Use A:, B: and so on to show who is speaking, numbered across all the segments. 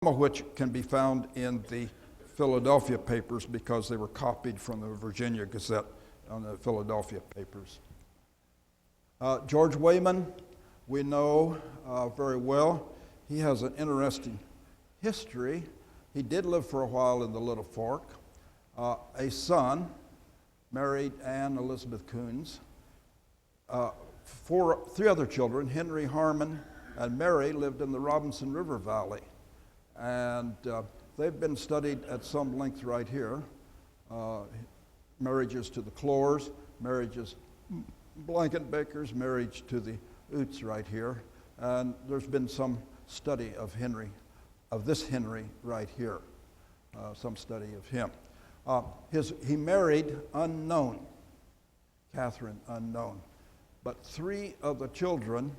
A: of which can be found in the Philadelphia papers because they were copied from the Virginia Gazette on the Philadelphia papers. George Wayman, we know very well. He has an interesting history. He did live for a while in the Little Fork. A son married Anne Elizabeth Coons. Three other children, Henry, Harmon, and Mary, lived in the Robinson River Valley. And they've been studied at some length right here. Marriages to the Clores, marriages, Blankenbakers, marriage to the Utes right here. And there's been some study of Henry, of this Henry right here, some study of him. He married unknown, Catherine unknown. But three of the children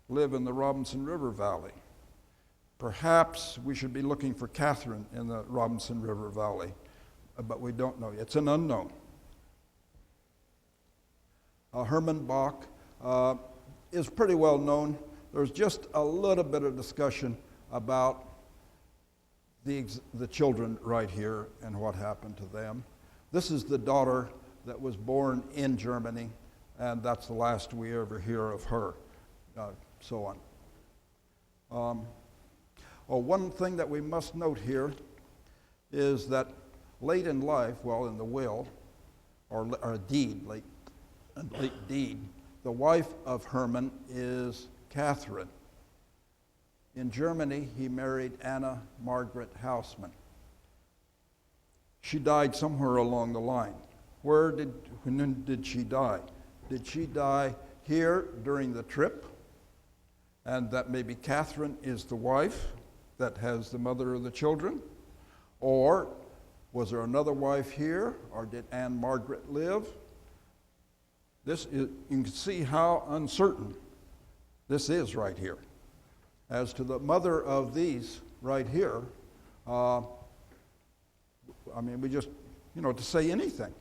A: live in the Robinson River Valley. Perhaps we should be looking for Catherine in the Robinson River Valley, but we don't know. It's an unknown. Herman Bach is pretty well known. There's just a little bit of discussion about the children right here and what happened to them. This is the daughter that was born in Germany, and that's the last we ever hear of her, so on. One thing that we must note here is that late in life, in the will, or deed, late deed, the wife of Herman is Catherine. In Germany, he married Anna Margaret Hausmann. She died somewhere along the line. When did she die? Did she die here during the trip? And that maybe Catherine is the wife that has the mother of the children? Or was there another wife here? Or did Anne Margaret live? You can see how uncertain this is right here. As to the mother of these right here, we just, to say anything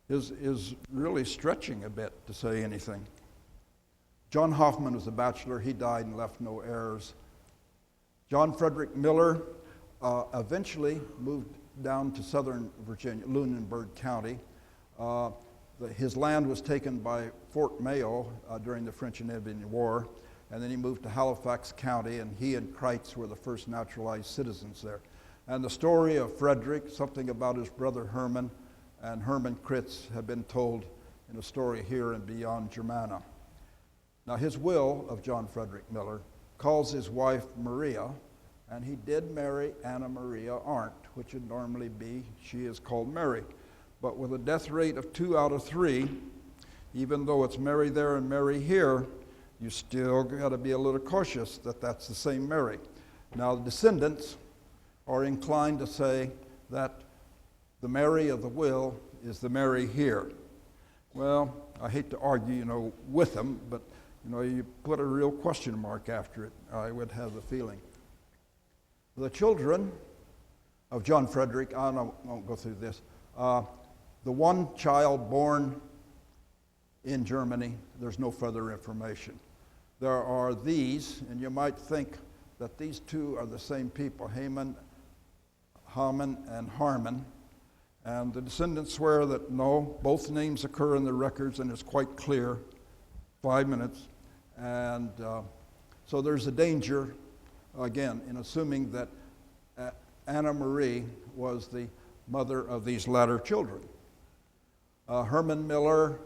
A: is really stretching a bit to say anything. John Hoffman was a bachelor. He died and left no heirs. John Frederick Miller eventually moved down to southern Virginia, Lunenburg County. His land was taken by Fort Mayo during the French and Indian War, and then he moved to Halifax County, and he and Kreitz were the first naturalized citizens there. And the story of Frederick, something about his brother Herman, and Herman Kreitz have been told in a story here and beyond Germanna. Now, his will of John Frederick Miller calls his wife Maria, and he did marry Anna Maria Arndt, which would normally be, she is called Mary. But with a death rate of 2 out of 3, even though it's Mary there and Mary here, you still got to be a little cautious that that's the same Mary. Now, the descendants are inclined to say that the Mary of the will is the Mary here. Well, I hate to argue, with them, but you put a real question mark after it, I would have the feeling. The children of John Frederick, I won't go through this. The one child born in Germany, there's no further information. There are these, and you might think that these two are the same people, Haman and Harmon. And the descendants swear that no, both names occur in the records, and it's quite clear, 5 minutes. And so there's a danger, again, in assuming that Anna Marie was the mother of these latter children. Herman Miller,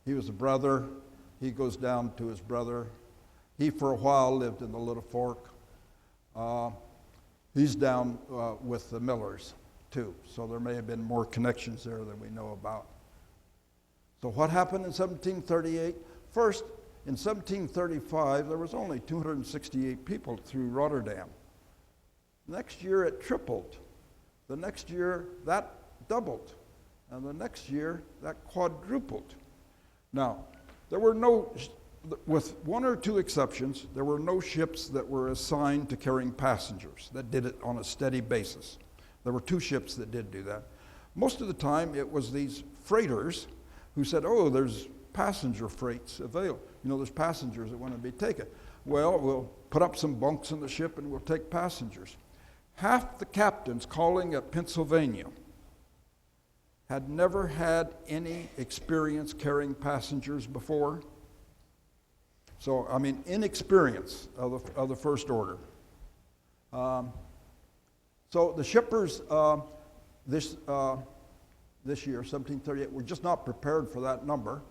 A: he was a brother. He goes down to his brother. He, for a while, lived in the Little Fork. He's down with the Millers, too. So there may have been more connections there than we know about. So what happened in 1738? First, in 1735, there was only 268 people through Rotterdam. Next year, it tripled. The next year, that doubled. And the next year, that quadrupled. Now, there were with one or two exceptions, there were no ships that were assigned to carrying passengers that did it on a steady basis. There were 2 ships that did do that. Most of the time, it was these freighters who said, there's passenger freights available. There's passengers that want to be taken. Well, we'll put up some bunks in the ship and we'll take passengers. Half the captains calling at Pennsylvania had never had any experience carrying passengers before. So, I mean, inexperience of the first order. So the shippers this year, 1738, were just not prepared for that number.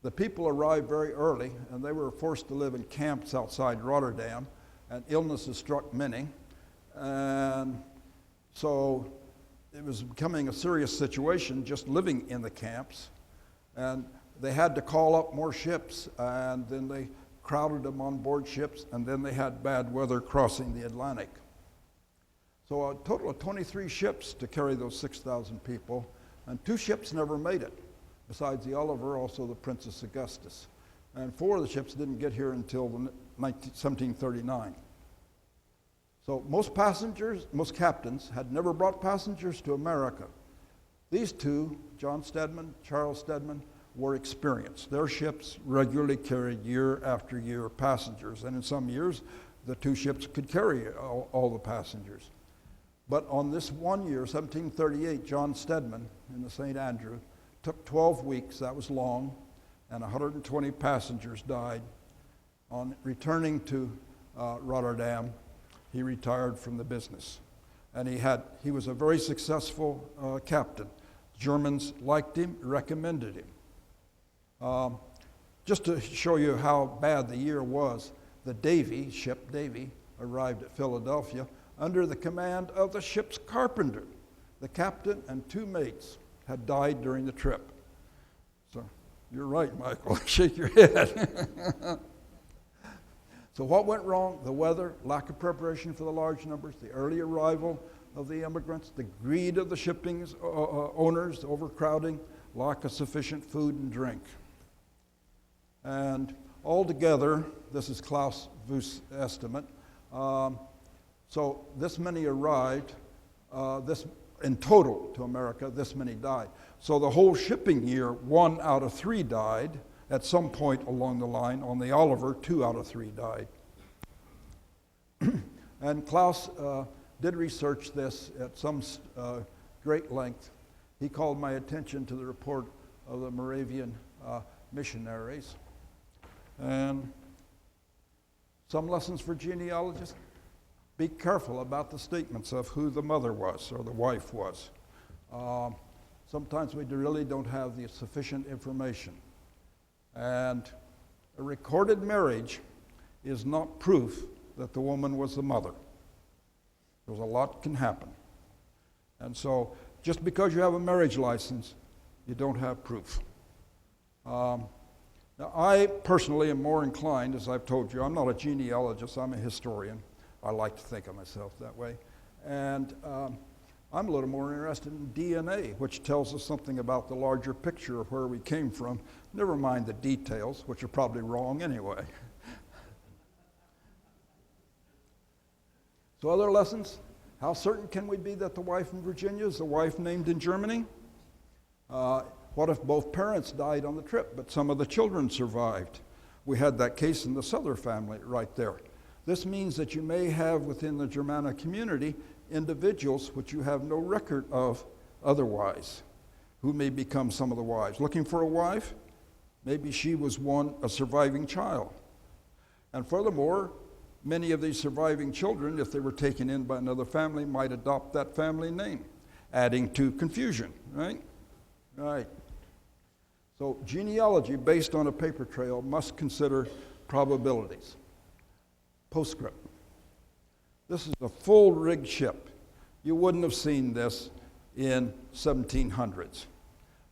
A: The people arrived very early, and they were forced to live in camps outside Rotterdam, and illnesses struck many. And so it was becoming a serious situation just living in the camps. And they had to call up more ships, and then they crowded them on board ships, and then they had bad weather crossing the Atlantic. So a total of 23 ships to carry those 6,000 people, and 2 ships never made it, besides the Oliver, also the Princess Augustus. And 4 of the ships didn't get here until 1739. So most captains had never brought passengers to America. These 2, John Stedman, Charles Stedman, were experienced. Their ships regularly carried year after year passengers, and in some years, the 2 ships could carry all the passengers. But on this one year, 1738, John Stedman in the St. Andrew took 12 weeks, that was long, and 120 passengers died. On returning to Rotterdam, he retired from the business. And he was a very successful captain. Germans liked him, recommended him. Just to show you how bad the year was, the ship Davy, arrived at Philadelphia under the command of the ship's carpenter. The captain and 2 mates had died during the trip. So you're right, Michael. Shake your head. So what went wrong? The weather, lack of preparation for the large numbers, the early arrival of the immigrants, the greed of the shipping owners, overcrowding, lack of sufficient food and drink. And altogether, this is Klaus Vu's estimate, so this many arrived, in total to America, this many died. So the whole shipping year, 1 out of 3 died. At some point along the line, on the Oliver, 2 out of 3 died. And Klaus did research this at some great length. He called my attention to the report of the Moravian missionaries. And some lessons for genealogists: be careful about the statements of who the mother was or the wife was. Sometimes we really don't have the sufficient information. And a recorded marriage is not proof that the woman was the mother. There's a lot can happen. And so just because you have a marriage license, you don't have proof. Now, I personally am more inclined, as I've told you, I'm not a genealogist, I'm a historian. I like to think of myself that way. And I'm a little more interested in DNA, which tells us something about the larger picture of where we came from, never mind the details, which are probably wrong anyway. So other lessons: how certain can we be that the wife in Virginia is the wife named in Germany? What if both parents died on the trip, but some of the children survived? We had that case in the Souther family right there. This means that you may have within the Germanna community individuals which you have no record of otherwise, who may become some of the wives. Looking for a wife? Maybe she was a surviving child. And furthermore, many of these surviving children, if they were taken in by another family, might adopt that family name, adding to confusion, right? Right. So genealogy based on a paper trail must consider probabilities. Postscript. This is a full-rigged ship. You wouldn't have seen this in 1700s.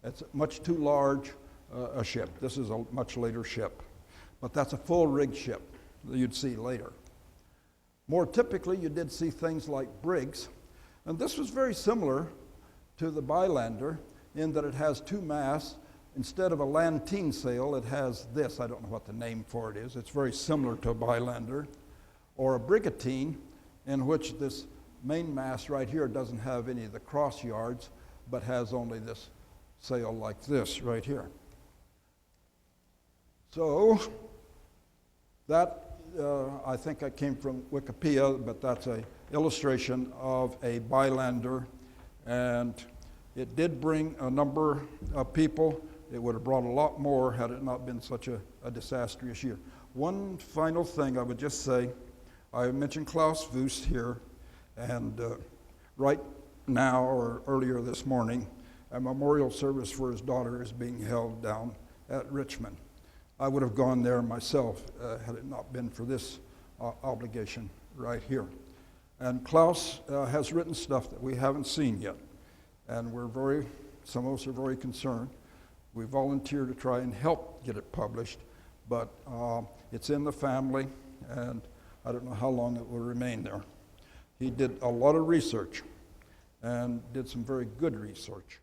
A: It's much too large a ship. This is a much later ship. But that's a full-rigged ship that you'd see later. More typically, you did see things like brigs. And this was very similar to the Bylander in that it has 2 masts. Instead of a lantine sail, it has this. I don't know what the name for it is. It's very similar to a Bylander. Or a brigantine, in which this main mast right here doesn't have any of the cross yards, but has only this sail like this right here. So that I think I came from Wikipedia, but that's a illustration of a bylander, and it did bring a number of people. It would have brought a lot more had it not been such a disastrous year. One final thing I would just say, I mentioned Klaus Wust here, and right now or earlier this morning, a memorial service for his daughter is being held down at Richmond. I would have gone there myself had it not been for this obligation right here. And Klaus has written stuff that we haven't seen yet, and some of us are very concerned. We volunteer to try and help get it published, but it's in the family, and I don't know how long it will remain there. He did a lot of research and did some very good research.